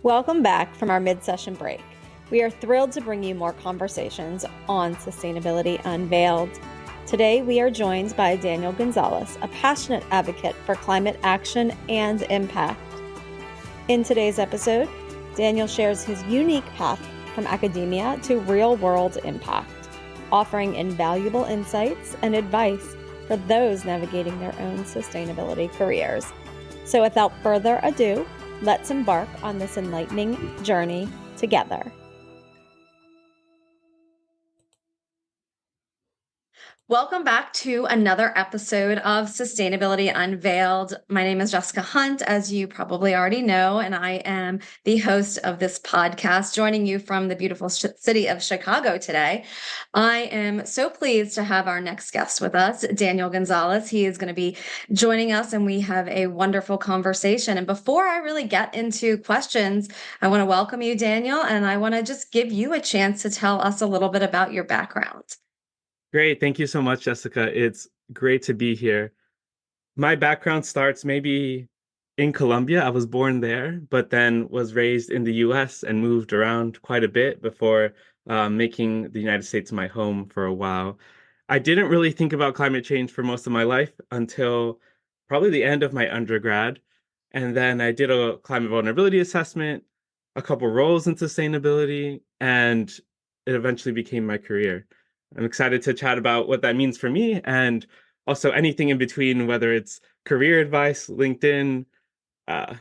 Welcome back from our mid-session break. We are thrilled to bring you more conversations on Sustainability Unveiled. Today, we are joined by Daniel Gonzalez, a passionate advocate for climate action and impact. In today's episode, Daniel shares his unique path from academia to real-world impact, offering invaluable insights and advice for those navigating their own sustainability careers. So without further ado, let's embark on this enlightening journey together. Welcome back to another episode of Sustainability Unveiled. My name is Jessica Hunt, as you probably already know, and I am the host of this podcast, joining you from the beautiful city of Chicago today. I am so pleased to have our next guest with us, Daniel Gonzalez. He is going to be joining us, and we have a wonderful conversation. And before I really get into questions, I want to welcome you, Daniel, and I want to just give you a chance to tell us a little bit about your background. Great. Thank you so much, Jessica. It's great to be here. My background starts maybe in Colombia. I was born there, but then was raised in the US and moved around quite a bit before making the United States my home for a while. I didn't really think about climate change for most of my life until probably the end of my undergrad. And then I did a climate vulnerability assessment, a couple roles in sustainability, and it eventually became my career. I'm excited to chat about what that means for me and also anything in between, whether it's career advice, LinkedIn,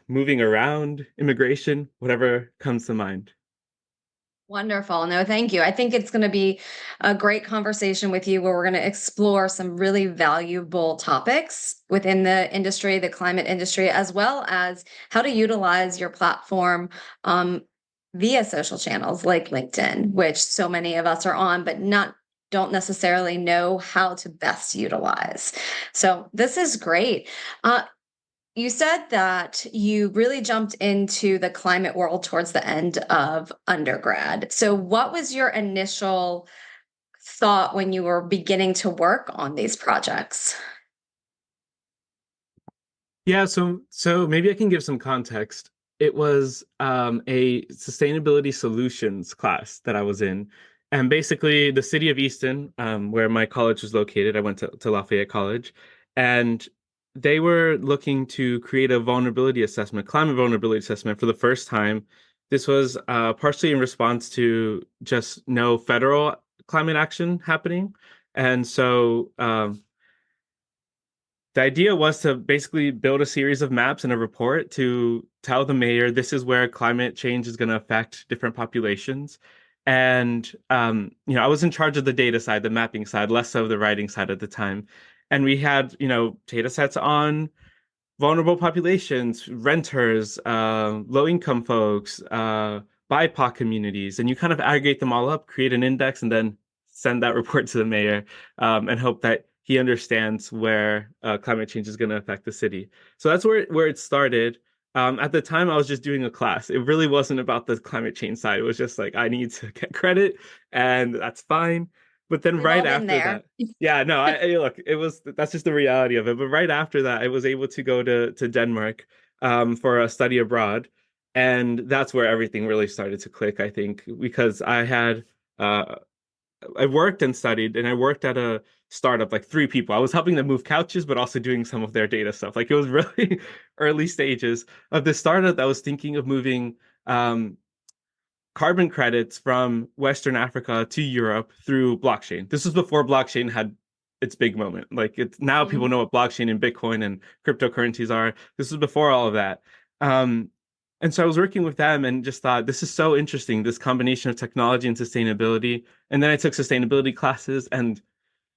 moving around, immigration, whatever comes to mind. Wonderful. No, thank you. I think it's going to be a great conversation with you where we're going to explore some really valuable topics within the industry, the climate industry, as well as how to utilize your platform via social channels like LinkedIn, which so many of us are on, but don't necessarily know how to best utilize. So this is great. You said that you really jumped into the climate world towards the end of undergrad. So what was your initial thought when you were beginning to work on these projects? Yeah, so maybe I can give some context. It was a sustainability solutions class that I was in. And basically, the city of Easton, where my college was located, I went to Lafayette College, and they were looking to create a vulnerability assessment, climate vulnerability assessment for the first time. This was partially in response to just no federal climate action happening. And so the idea was to basically build a series of maps and a report to tell the mayor this is where climate change is going to affect different populations. And I was in charge of the data side, the mapping side, less so the writing side at the time. And we had, data sets on vulnerable populations, renters, low-income folks, BIPOC communities, and you kind of aggregate them all up, create an index, and then send that report to the mayor and hope that he understands where climate change is going to affect the city. So that's where it started. At the time, I was just doing a class. It really wasn't about the climate change side. It was just like, I need to get credit, and that's fine. But then right after that, yeah, no, look, that's just the reality of it. But right after that, I was able to go to Denmark for a study abroad. And that's where everything really started to click, I think, because I worked and studied, and I worked at a startup, like 3 people. I was helping them move couches, but also doing some of their data stuff. Like it was really early stages of this startup that was thinking of moving carbon credits from Western Africa to Europe through blockchain. This was before blockchain had its big moment. Like it's now people know what blockchain and Bitcoin and cryptocurrencies are. This was before all of that. And so I was working with them and just thought, this is so interesting, this combination of technology and sustainability. And then I took sustainability classes and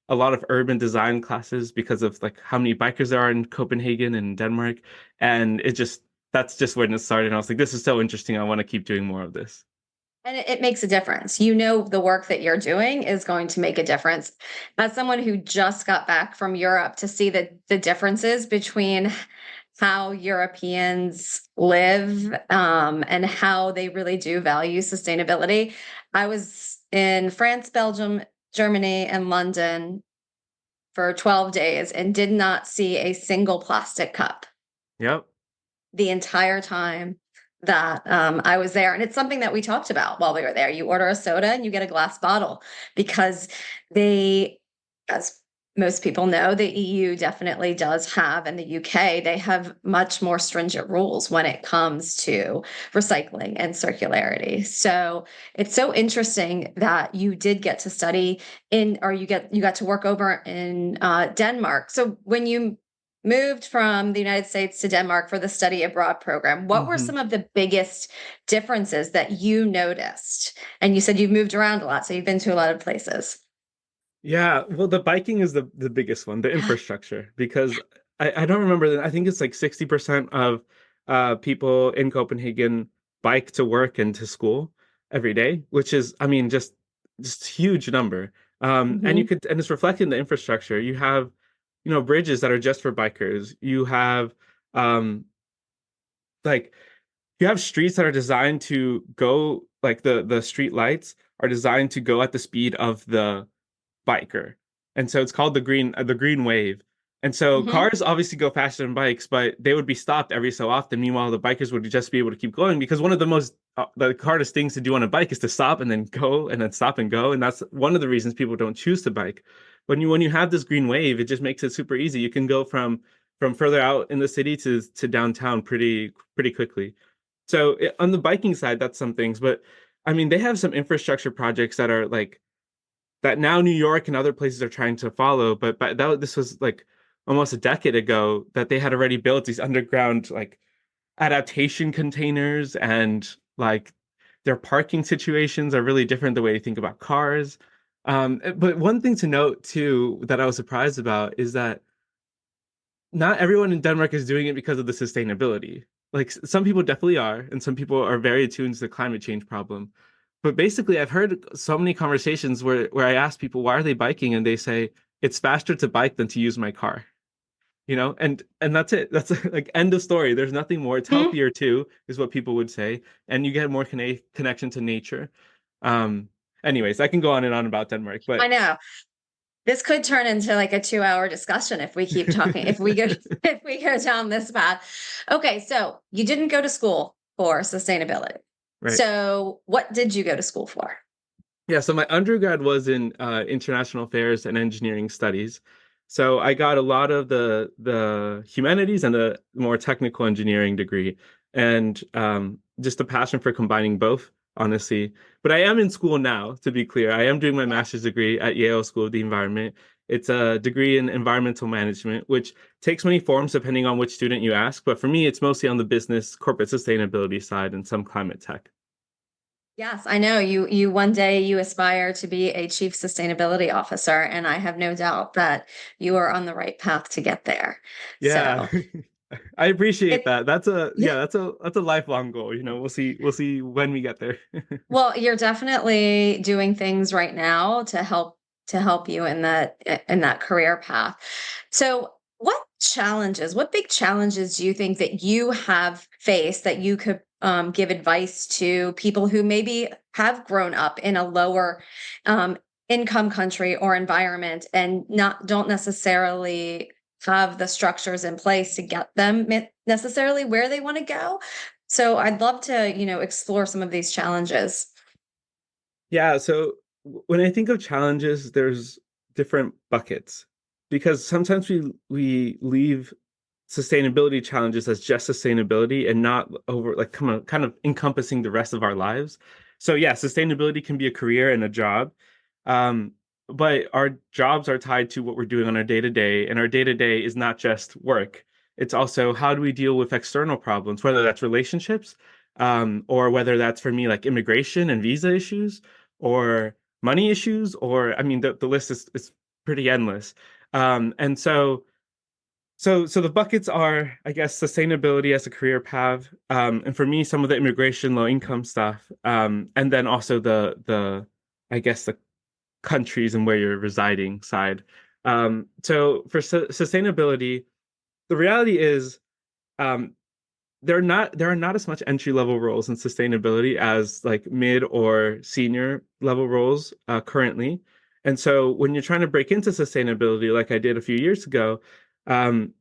a lot of urban design classes because of like how many bikers there are in Copenhagen and Denmark. And that's just when it started. And I was like, this is so interesting. I want to keep doing more of this. And it makes a difference. The work that you're doing is going to make a difference. As someone who just got back from Europe, to see the differences between how Europeans live and how they really do value sustainability. I was in France, Belgium, Germany, and London for 12 days and did not see a single plastic cup. Yep. The entire time. that I was there. And it's something that we talked about while we were there. You order a soda and you get a glass bottle because they, as most people know, the EU definitely does have, and the UK, they have much more stringent rules when it comes to recycling and circularity. So it's so interesting that you did get to study in, or you got to work over in Denmark. So when you moved from the United States to Denmark for the study abroad program, what were Hmm. some of the biggest differences that you noticed? And you said you've moved around a lot, so you've been to a lot of places. Yeah, well, the biking is the biggest one, the infrastructure, because I don't remember that. I think it's like 60% of people in Copenhagen bike to work and to school every day, which is, I mean, just huge number. And you Mhm. could, and it's reflected in the infrastructure. You have, bridges that are just for bikers. You have um like you have streets that are designed to go, like the street lights are designed to go at the speed of the biker. And so it's called the green wave. And so Mhm. cars obviously go faster than bikes, but they would be stopped every so often. Meanwhile, the bikers would just be able to keep going because one of the hardest things to do on a bike is to stop and then go and then stop and go. And that's one of the reasons people don't choose to bike. When you have this green wave, it just makes it super easy. You can go from further out in the city to downtown pretty quickly. So on the biking side, that's some things, but I mean, they have some infrastructure projects that are like that now New York and other places are trying to follow. But this was like almost a decade ago that they had already built these underground like adaptation containers, and like their parking situations are really different the way you think about cars. But one thing to note too that I was surprised about is that not everyone in Denmark is doing it because of the sustainability. Like some people definitely are, and some people are very attuned to the climate change problem. But basically, I've heard so many conversations where I ask people why are they biking, and they say it's faster to bike than to use my car. And that's it. That's like end of story. There's nothing more. It's Mhm. healthier too, is what people would say, and you get more connection to nature. Um, anyways, I can go on and on about Denmark, I but know. This could turn into like a 2 hour discussion if we keep talking, if we go if we go down this path. Okay, so you didn't go to school for sustainability. right. So what did you go to school for? Yeah, so my undergrad was in international affairs and engineering studies. So I got a lot of the humanities and the more technical engineering degree, and just a passion for combining both, honestly. But I am in school now, to be clear. I am doing my Yeah. master's degree at Yale School of the Environment. It's a degree in environmental management, which takes many forms depending on which student you ask. But for me, it's mostly on the business, corporate sustainability side and some climate tech. Yes, I know you one day you aspire to be a chief sustainability officer, and I have no doubt that you are on the right path to get there. Yeah. So I appreciate it that. That's a lifelong goal. We'll see when we get there. well, you're definitely doing things right now to help you in that career path. So, what big challenges do you think that you have faced that you could give advice to people who maybe have grown up in a lower um, income country or environment and not don't necessarily have the structures in place to get them necessarily where they want to go? So I'd love to, explore some of these challenges. Yeah, so when I think of challenges, there's different buckets because sometimes we leave sustainability challenges as just sustainability and not over like kind of encompassing the rest of our lives. So yeah, sustainability can be a career and a job. Um, but our jobs are tied to what we're doing on our day to day, and our day to day is not just work. It's also how do we deal with external problems, whether that's relationships, or whether that's for me like immigration and visa issues, or money issues, or I mean the list is pretty endless. And so the buckets are, I guess, sustainability as a career path, and for me, some of the immigration, low income stuff, and then also I guess the countries and where you're residing side. So for sustainability, the reality is, um, there are not as much entry level roles in sustainability as like mid or senior level roles currently. And so when you're trying to break into sustainability, like I did a few years ago, um,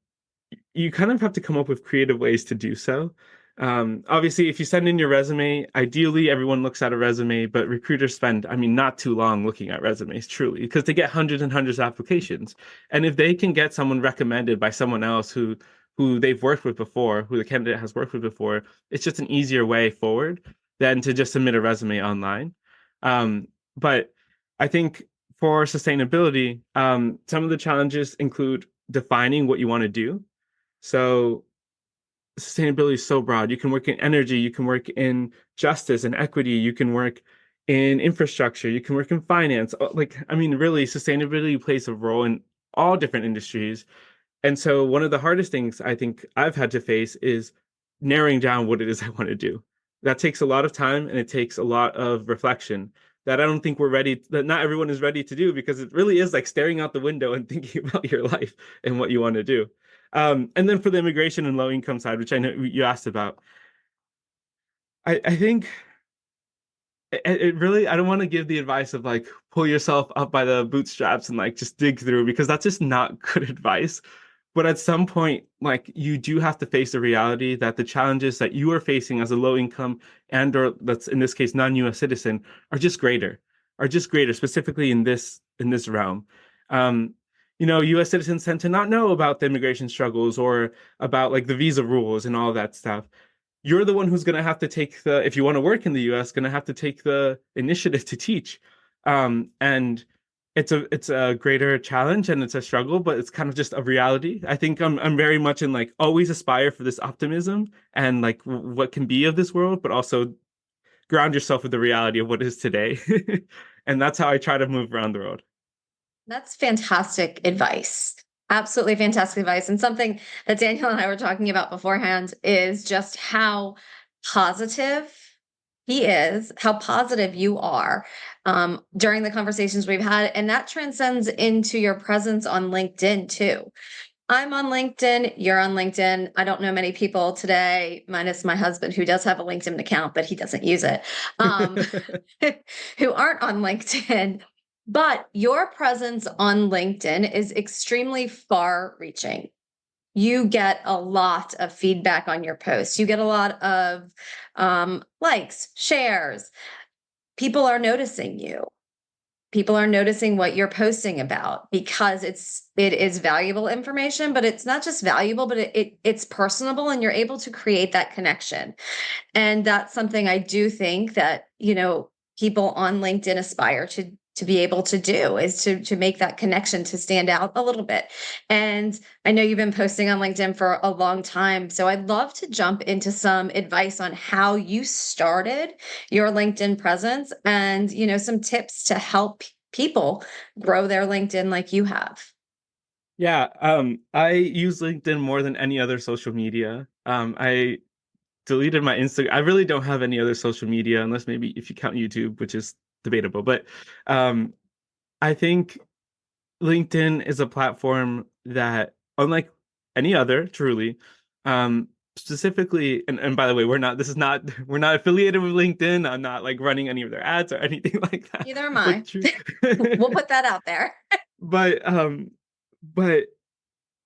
you kind of have to come up with creative ways to do so. Obviously, if you send in your resume, ideally everyone looks at a resume, but recruiters spend, I mean, not too long looking at resumes, truly, because they get hundreds and hundreds of applications. And if they can get someone recommended by someone else who they've worked with before, who the candidate has worked with before, it's just an easier way forward than to just submit a resume online. But I think for sustainability, some of the challenges include defining what you want to do. So sustainability is so broad. You can work in energy, you can work in justice and equity, you can work in infrastructure, you can work in finance. Like, I mean, really, sustainability plays a role in all different industries. And so, one of the hardest things I think I've had to face is narrowing down what it is I want to do. That takes a lot of time and it takes a lot of reflection that I don't think we're ready, that not everyone is ready to do because it really is like staring out the window and thinking about your life and what you want to do. And then for the immigration and low income side, which I know you asked about, I think it really, I don't want to give the advice of like pull yourself up by the bootstraps and like just dig through because that's just not good advice. But at some point, like you do have to face the reality that the challenges that you are facing as a low income and or that's in this case non-US citizen are just greater, specifically in this realm. Um, US citizens tend to not know about the immigration struggles or about like the visa rules and all that stuff. You're the one who's going to have to take the, if you want to work in the US, going to have to take the initiative to teach. And it's a greater challenge and it's a struggle, but it's kind of just a reality. I think I'm very much in like always aspire for this optimism and like what can be of this world, but also ground yourself with the reality of what is today. And that's how I try to move around the world. That's fantastic advice. Absolutely fantastic advice. And something that Daniel and I were talking about beforehand is just how positive he is, how positive you are during the conversations we've had. And that transcends into your presence on LinkedIn too. I'm on LinkedIn. You're on LinkedIn. I don't know many people today, minus my husband, who does have a LinkedIn account, but he doesn't use it, who aren't on LinkedIn. But your presence on LinkedIn is extremely far reaching. You get a lot of feedback on your posts. You get a lot of likes, shares. People are noticing you. People are noticing what you're posting about because it is valuable information, but it's not just valuable, but it's personable and you're able to create that connection. And that's something I do think that, people on LinkedIn aspire to be able to do is to make that connection, to stand out a little bit. And I know you've been posting on LinkedIn for a long time, so I'd love to jump into some advice on how you started your LinkedIn presence and, some tips to help people grow their LinkedIn like you have. Yeah, I use LinkedIn more than any other social media. I deleted my Instagram. I really don't have any other social media unless maybe if you count YouTube, which is debatable. But um, I think LinkedIn is a platform that, unlike any other, truly, specifically, and by the way, we're not affiliated with LinkedIn. I'm not like running any of their ads or anything like that. Neither am I. But true. We'll put that out there. But but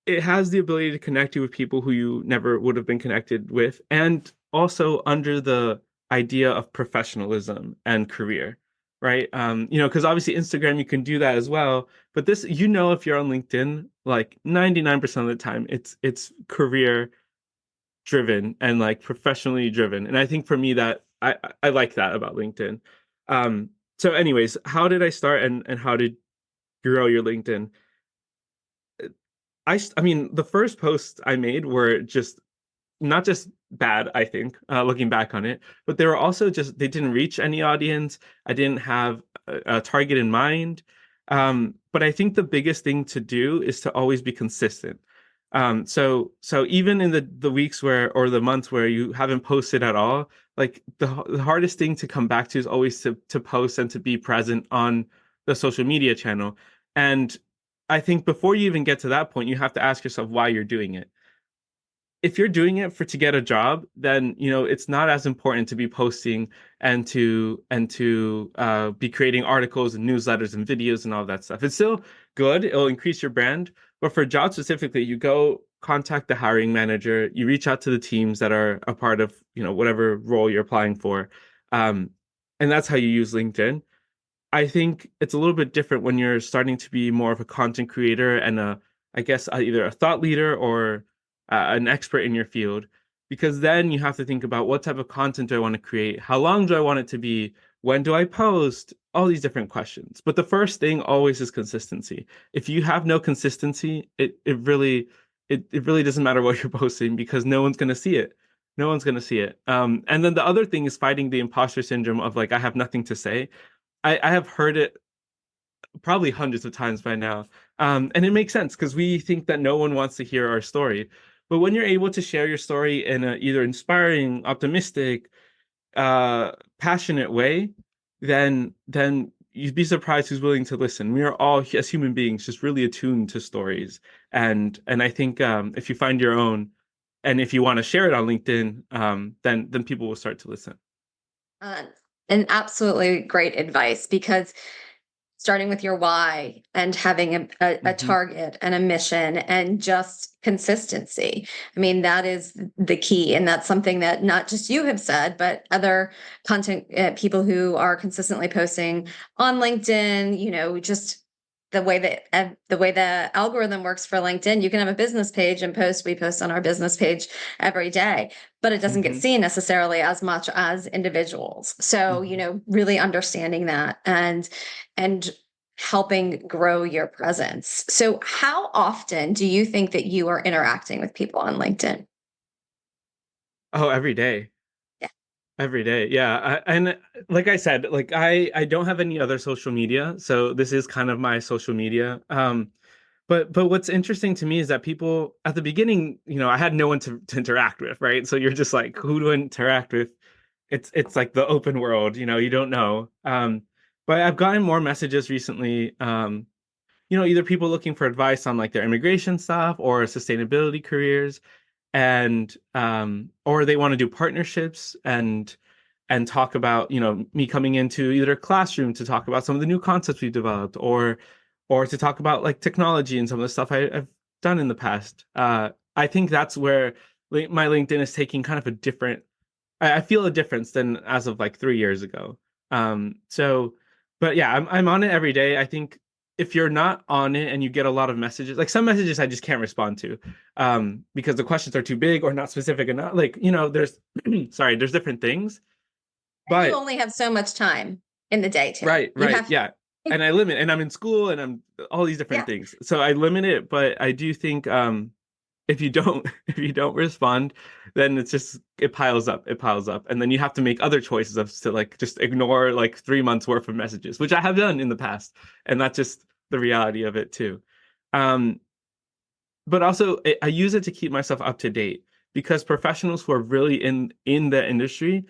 it has the ability to connect you with people who you never would have been connected with, and also under the idea of professionalism and career, right? Because obviously Instagram you can do that as well, but this, if you're on LinkedIn, like 99% of the time, it's career driven and like professionally driven, and I think for me that I like that about LinkedIn. So, anyways, how did I start and how did you grow your LinkedIn? I mean, the first posts I made were just not just bad, I think, looking back on it, but they were also just, they didn't reach any audience. I didn't have a target in mind. But I think the biggest thing to do is to always be consistent. So even in the weeks where, or the months where you haven't posted at all, like the hardest thing to come back to is always to post and to be present on the social media channel. And I think before you even get to that point, you have to ask yourself why you're doing it. If you're doing it to get a job, then it's not as important to be posting and to be creating articles and newsletters and videos and all that stuff. It's still good; it'll increase your brand. But for jobs specifically, you go contact the hiring manager, you reach out to the teams that are a part of, whatever role you're applying for. Um, and that's how you use LinkedIn. I think it's a little bit different when you're starting to be more of a content creator and I guess, either a thought leader or an expert in your field, because then you have to think about what type of content do I want to create? How long do I want it to be? When do I post? All these different questions. But the first thing always is consistency. If you have no consistency, it really doesn't matter what you're posting because no one's going to see it. No one's going to see it. And then the other thing is fighting the imposter syndrome of like, I have nothing to say. I have heard it probably hundreds of times by now. And it makes sense because we think that no one wants to hear our story. But when you're able to share your story in a either inspiring, optimistic, passionate way, then you'd be surprised who's willing to listen. We are all, as human beings, just really attuned to stories. And I think if you find your own, and if you want to share it on LinkedIn, then people will start to listen. Uh, and absolutely great advice, because starting with your why and having a Hmm. target and a mission and just consistency. I mean, that is the key. And that's something that not just you have said, but other content people who are consistently posting on LinkedIn, just the way the algorithm works for LinkedIn. You can have a business page and post. We post on our business page every day, but it doesn't get Hmm. seen necessarily as much as individuals. So, Hmm. really understanding that and helping grow your presence. So, how often do you think that you are interacting with people on LinkedIn? Oh, every day. Yeah. Every day, yeah. And like I said, like I don't have any other social media, so this is kind of my social media. But what's interesting to me is that people at the beginning, I had no one to interact with, right? So you're just like, who to interact with? It's like the open world, you don't know. But I've gotten more messages recently, either people looking for advice on like their immigration stuff or sustainability careers, and or they want to do partnerships and talk about, me coming into either a classroom to talk about some of the new concepts we've developed, or to talk about like technology and some of the stuff I've done in the past. I think that's where my LinkedIn is taking kind of a different. I feel a difference than as of like 3 years ago. So, but yeah, I'm on it every day. I think if you're not on it and you get a lot of messages, like some messages I just can't respond to, because the questions are too big or not specific enough. Like, there's, sorry, there's different things, And you but only have so much time in the day too. right, You right, have, yeah. And I limit, and I'm in school, and I'm all these different yeah, things. So I limit it, but I do think, if you don't if you don't respond, then it piles up, and then you have to make other choices of to like just ignore like 3 months worth of messages, which I have done in the past, and that's just the reality of it too. um but also I use it to keep myself up to date, because professionals who are really in the industry,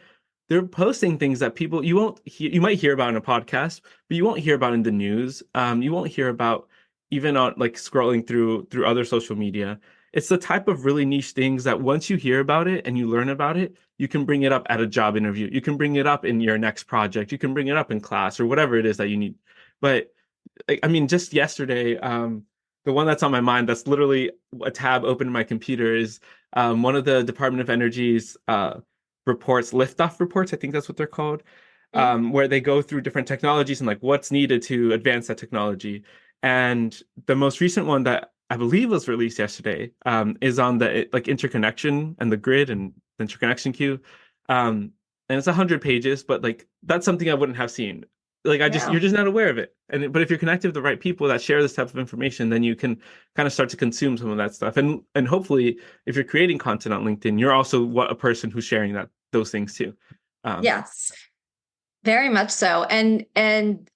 they're posting things that people you won't hear, you might hear about in a podcast, but you won't hear about in the news. You won't hear about even on like scrolling through other social media. It's the type of really niche things that once you hear about it and you learn about it, you can bring it up at a job interview. You can bring it up in your next project. You can bring it up in class or whatever it is that you need. But like, I mean, just yesterday, the one that's on my mind, that's literally a tab open in my computer, is one of the Department of Energy's reports, liftoff reports, I think that's what they're called, mhm, where they go through different technologies and like what's needed to advance that technology. And the most recent one that I believe was released yesterday, is on the like interconnection and the grid and the interconnection queue. And it's 100 pages, but like that's something I wouldn't have seen. Like yeah. you're just not aware of it. But if you're connected with the right people that share this type of information, then you can kind of start to consume some of that stuff. And hopefully, if you're creating content on LinkedIn, you're also a person who's sharing those things too. Um, Yes. Very much so. And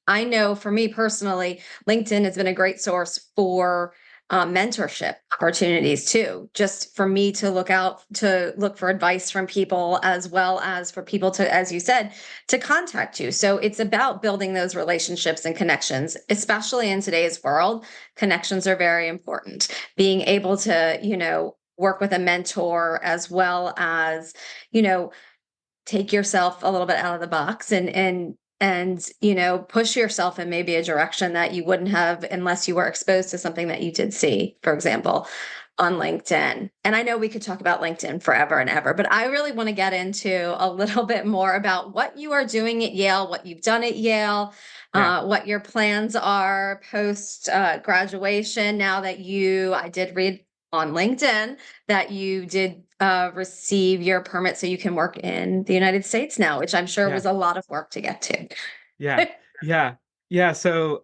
I know for me personally, LinkedIn has been a great source for mentorship opportunities too. Just for me to look for advice from people, as well as for people to, as you said, to contact you. So it's about building those relationships and connections, especially in today's world. Connections are very important. Being able to, work with a mentor, as well as, you know, take yourself a little bit out of the box and and, push yourself in maybe a direction that you wouldn't have unless you were exposed to something that you did see, for example, on LinkedIn. And I know we could talk about LinkedIn forever and ever, but I really want to get into a little bit more about what you are doing at Yale, what you've done at Yale, Yeah, what your plans are post graduation. Now that I did read on LinkedIn that you did receive your permit so you can work in the United States now, which I'm sure yeah, was a lot of work to get to. yeah, yeah, yeah. So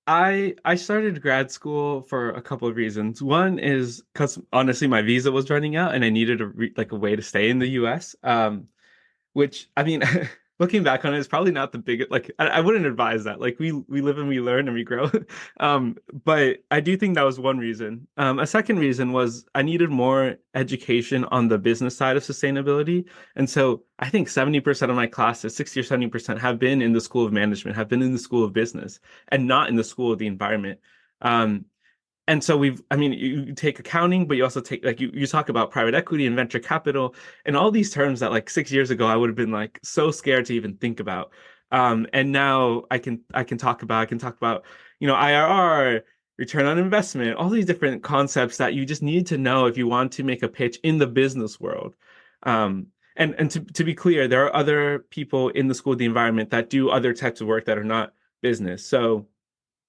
I started grad school for a couple of reasons. One is because honestly my visa was running out and I needed a way to stay in the US. Which I mean, looking back on it, is probably not the biggest. Like, I wouldn't advise that. Like, we live and we learn and we grow. But I do think that was one reason. A second reason was I needed more education on the business side of sustainability, and so I think 70% of my classes, 60 or 70%, have been in the School of Management, have been in the School of Business, and not in the School of the Environment. Um, and so I mean, you take accounting, but you also take like you talk about private equity and venture capital and all these terms that like 6 years ago I would have been like so scared to even think about. And now I can talk about, IRR, return on investment, all these different concepts that you just need to know if you want to make a pitch in the business world. And to be clear, there are other people in the School of the Environment that do other types of work that are not business. So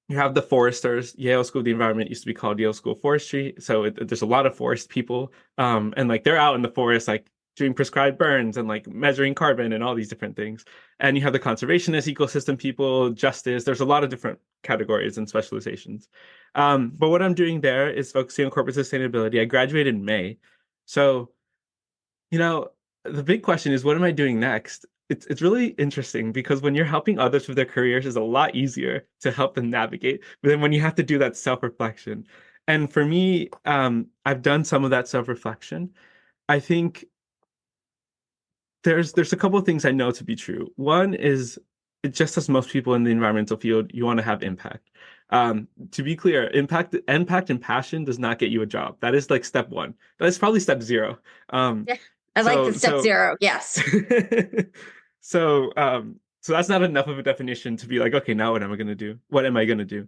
you have the foresters. Yale School of the Environment used to be called Yale School of Forestry. So there's a lot of forest people. And like they're out in the forest, like doing prescribed burns and like measuring carbon and all these different things. And you have the conservationist ecosystem people, justice. There's a lot of different categories and specializations. But what I'm doing there is focusing on corporate sustainability. I graduated in May. So you know, the big question is, what am I doing next? It's really interesting because when you're helping others with their careers, it's a lot easier to help them navigate. But then when you have to do that self-reflection, and for me, I've done some of that self-reflection. I think there's a couple of things I know to be true. One is, just as most people in the environmental field, you want to have impact. To be clear, impact and passion does not get you a job. That is like step one. That is probably step zero. Um, Yeah. I like the so step so zero. Yes. so that's not enough of a definition to be like, okay, now what am I going to do? What am I going to do?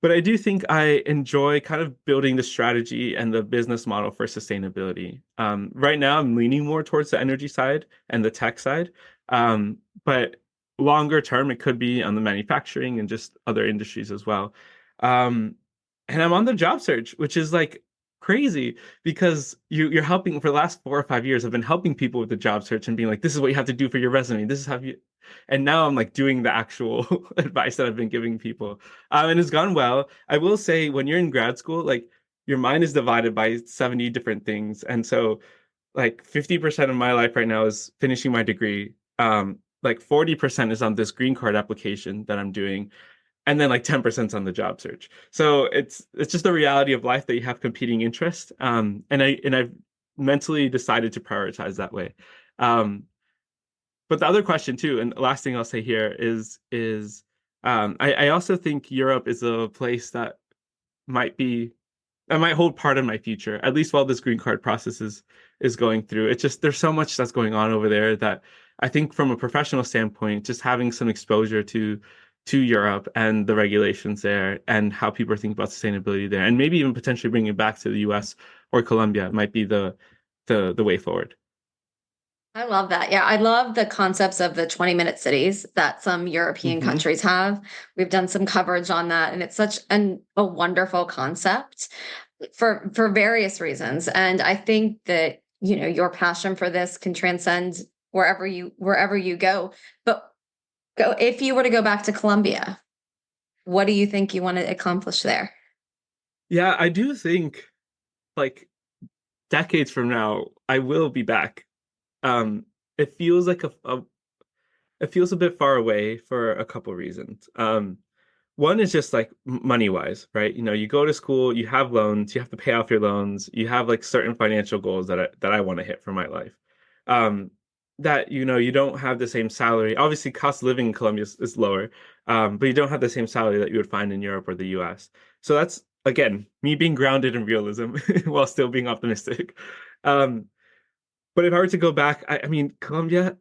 But I do think I enjoy kind of building the strategy and the business model for sustainability. Right now, I'm leaning more towards the energy side and the tech side. But longer term, it could be on the manufacturing and just other industries as well. Um, and I'm on the job search, which is like crazy because you're helping for the last 4 or 5 years. I've been helping people with the job search and being like, this is what you have to do for your resume. This is how you, and now I'm like doing the actual advice that I've been giving people. And it's gone well. I will say when you're in grad school, like your mind is divided by 70 different things. And so like 50% of my life right now is finishing my degree. Like 40% is on this green card application that I'm doing and then like 10% on the job search. So it's just the reality of life that you have competing interests. And I've mentally decided to prioritize that way. Um, but the other question too, and the last thing I'll say here is I also think Europe is a place that might be that might hold part of my future, at least while this green card process is going through. It's just there's so much that's going on over there that I think from a professional standpoint, just having some exposure to Europe and the regulations there and how people are thinking about sustainability there, and maybe even potentially bringing it back to the US or Colombia might be the way forward. I love that. Yeah, I love the concepts of the 20-minute cities that some European Hmm. countries have. We've done some coverage on that, and it's such a wonderful concept for various reasons. And I think that, your passion for this can transcend wherever you go. But if you were to go back to Colombia, what do you think you want to accomplish there? Yeah, I do think like decades from now, I will be back. It feels like it feels a bit far away for a couple reasons. One is just like money wise, right? You go to school, you have loans, you have to pay off your loans, you have like certain financial goals that I want to hit for my life. Um, that you don't have the same salary. Obviously, cost of living in Colombia is lower, but you don't have the same salary that you would find in Europe or the US. So that's again me being grounded in realism while still being optimistic. Um, but if I were to go back, I mean, Colombia,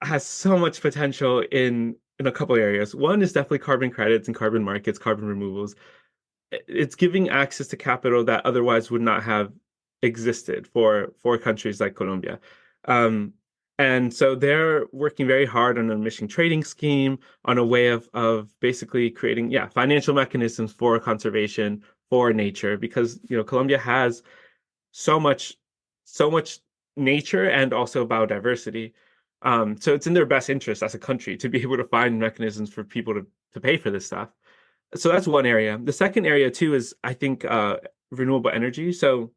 has so much potential in a couple areas. One is definitely carbon credits and carbon markets, carbon removals. It's giving access to capital that otherwise would not have existed for countries like Colombia. Um, and so they're working very hard on an emission trading scheme, on a way of basically creating, yeah, financial mechanisms for conservation, for nature, because Colombia has so much so much nature and also biodiversity. So it's in their best interest as a country to be able to find mechanisms for people to pay for this stuff. So that's one area. The second area too is I think renewable energy. So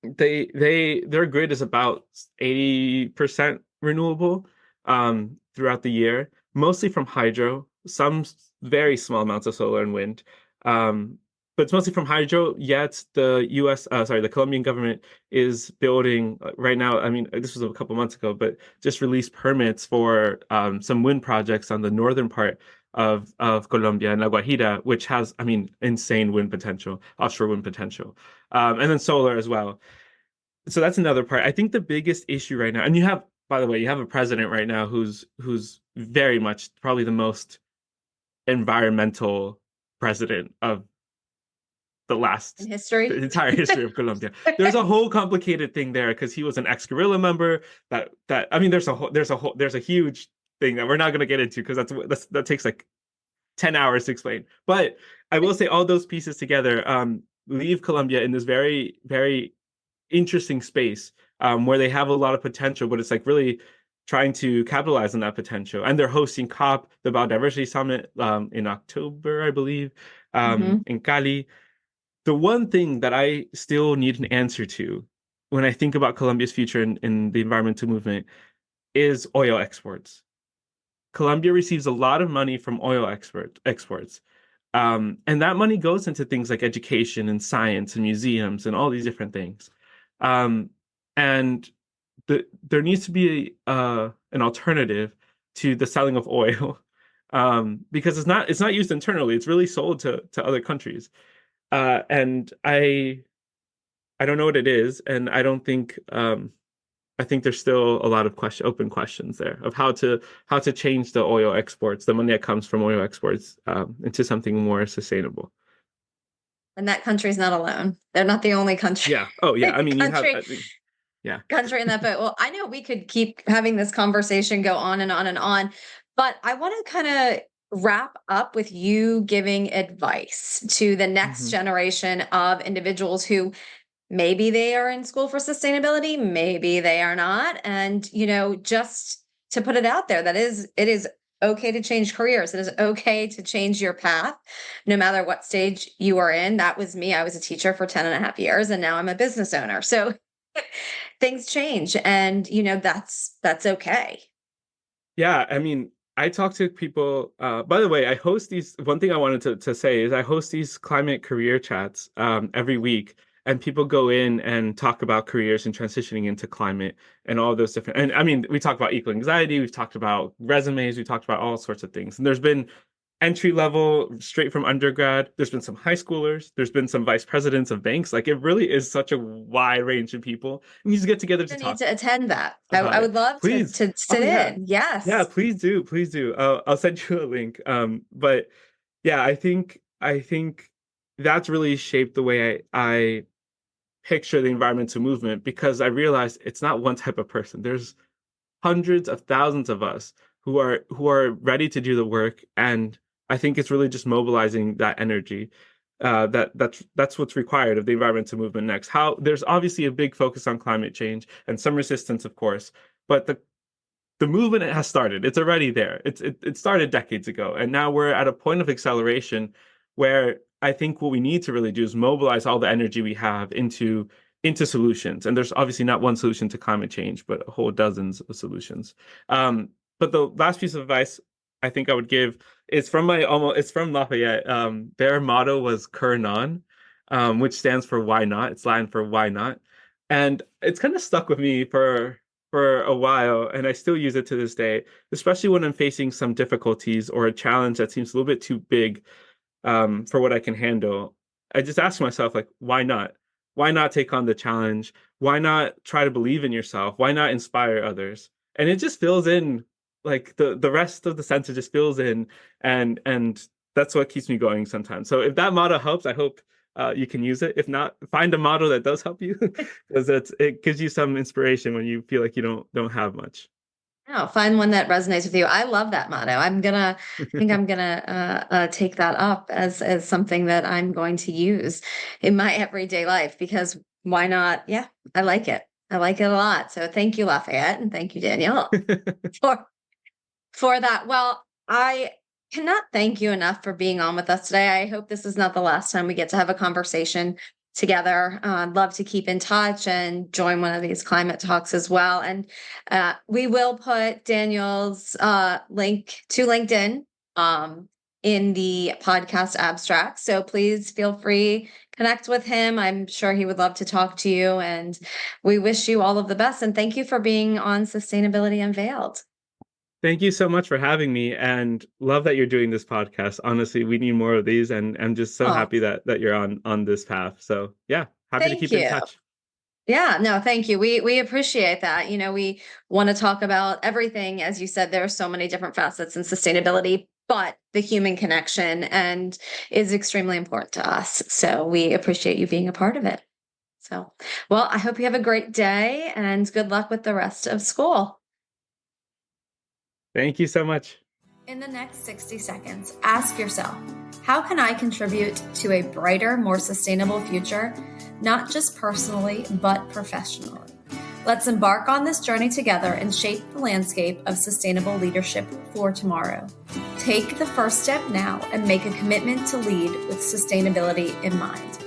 their grid is about 80% renewable throughout the year, mostly from hydro, some very small amounts of solar and wind. Um, but it's mostly from hydro, yet the Colombian government is building right now. I mean, this was a couple months ago, but just released permits for some wind projects on the northern part of Colombia and La Guajira, which has, I mean, insane wind potential, offshore wind potential, and then solar as well. So that's another part. I think the biggest issue right now, and by the way, you have a president right now who's very much probably the most environmental president of the In last the history. entire history of Colombia. There's a whole complicated thing there because he was an ex-guerrilla member. That I mean, there's a huge thing that we're not going to get into because that takes like 10 hours to explain. But I will say all those pieces together leave Colombia in this very, very interesting space where they have a lot of potential, but it's like really trying to capitalize on that potential. And they're hosting COP, the Biodiversity Summit, in October, I believe, Mhm. in Cali. The one thing that I still need an answer to when I think about Colombia's future in the environmental movement is oil exports. Colombia receives a lot of money from exports. And that money goes into things like education and science and museums and all these different things. Um, and there needs to be an alternative to the selling of oil, because it's not used internally. It's really sold to other countries. And I don't know what it is, and I think there's still a lot of open questions there of how to change the oil exports, the money that comes from oil exports, into something more sustainable. And that country's not alone. They're not the only country Yeah. Oh, yeah. I mean, country yeah. country in that boat. Well, I know we could keep having this conversation go on and on and on, but I want to kind of wrap up with you giving advice to the next Hmm. generation of individuals who maybe they are in school for sustainability, maybe they are not. And, just to put it out there, it is okay to change careers. It is okay to change your path, no matter what stage you are in. That was me. I was a teacher for 10 and a half years, and now I'm a business owner. So things change, and that's okay. Yeah. I mean, I talk to people. By the way, I host these. One thing I wanted to say is I host these climate career chats every week, and people go in and talk about careers and transitioning into climate and all those different. And I mean, we talk about eco anxiety. We've talked about resumes. We talked about all sorts of things. And there's been entry level straight from undergrad. There's been some high schoolers. There's been some vice presidents of banks. Like it really is such a wide range of people. And you just get together to I need talk to attend that. I about it. would love to Please. to Oh sit yeah. in. Yeah, Yes. please do. Please do. I'll send you a link. But yeah, I think that's really shaped the way I picture the environmental movement because I realized it's not one type of person. There's hundreds of thousands of us who are ready to do the work, and I think it's really just mobilizing that energy. That's what's required of the environmental movement next. How there's obviously a big focus on climate change and some resistance, of course, but the movement has started. It's already there. It started decades ago, and now we're at a point of acceleration where I think what we need to really do is mobilize all the energy we have into solutions. And there's obviously not one solution to climate change, but a whole dozens of solutions. But the last piece of advice I think I would give is from my almost it's from Lafayette. Their motto was "Cur non," which stands for "Why not?" It's Latin for "Why not," and it's kind of stuck with me for a while, and I still use it to this day, especially when I'm facing some difficulties or a challenge that seems a little bit too big for what I can handle. I just ask myself, like, why not? Why not take on the challenge? Why not try to believe in yourself? Why not inspire others? and it just fills in, like the rest of the sentence just fills in, and that's what keeps me going sometimes. So if that motto helps, I hope you can use it. If not, find a motto that does help you, because it gives you some inspiration when you feel like you don't have much. No, find one that resonates with you. I love that motto. I think I'm gonna take that up as something that I'm going to use in my everyday life, because why not? Yeah, I like it. I like it a lot. So thank you, Lafayette, and thank you, Daniel, for for that. Well, I cannot thank you enough for being on with us today. I hope this is not the last time we get to have a conversation together. I'd love to keep in touch and join one of these climate talks as well. And we will put Daniel's link to LinkedIn in the podcast abstract. So please feel free, connect with him. I'm sure he would love to talk to you. And we wish you all of the best. And thank you for being on Sustainability Unveiled. Thank you so much for having me, and love that you're doing this podcast. Honestly, we need more of these, and I'm just so Oh, happy that you're on this path. So yeah, happy to thank keep in you. touch. Yeah, no, thank you. We appreciate that. We want to talk about everything. As you said, there are so many different facets in sustainability, but the human connection and is extremely important to us. So we appreciate you being a part of it. So, well, I hope you have a great day and good luck with the rest of school. Thank you so much. In the next 60 seconds, ask yourself, how can I contribute to a brighter, more sustainable future, not just personally, but professionally? Let's embark on this journey together and shape the landscape of sustainable leadership for tomorrow. Take the first step now and make a commitment to lead with sustainability in mind.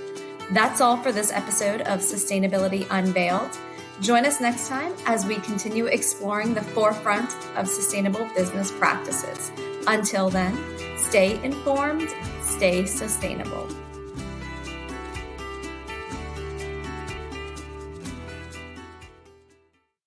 That's all for this episode of Sustainability Unveiled. Join us next time as we continue exploring the forefront of sustainable business practices. Until then, stay informed, stay sustainable.